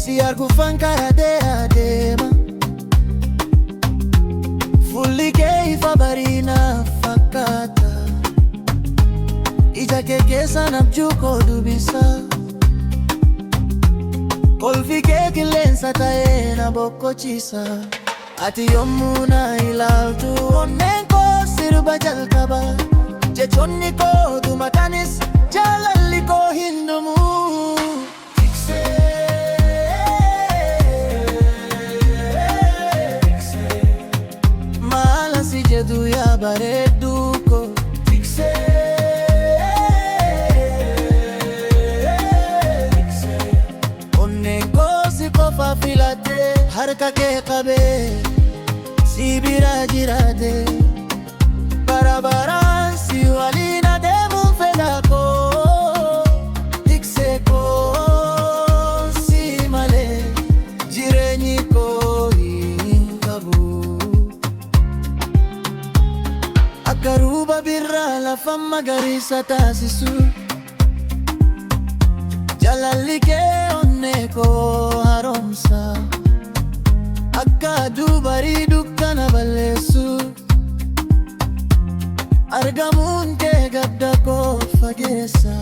si argufan karatee adeema. Fulli kee ifa barina fakkaata. Ija kee keessa abjuu koo dubbisa. Kolfi kee qilleensa ta'ee na boqochiisa. Ati yommuu na ilaaltu onneen koo sirba jalqaba. Jechoonni koo dumatanis jaalalli koo hin dhumu. Maala si jedhu yaa bareedduu koo. Onneen koo si qofa filatee harka kee qabee si bira jiraate. Barabaraan si waliin adeemuun fedha koo. Tiksee koo si malee jireenyi koo hin qabu. Akka ruuba birraa lafa magariisa taasisu. Jaalalli kee onnee koo haaromsa. Akka aduu barii dukkana balleessu. Argamuun kee gadda koo fageessa.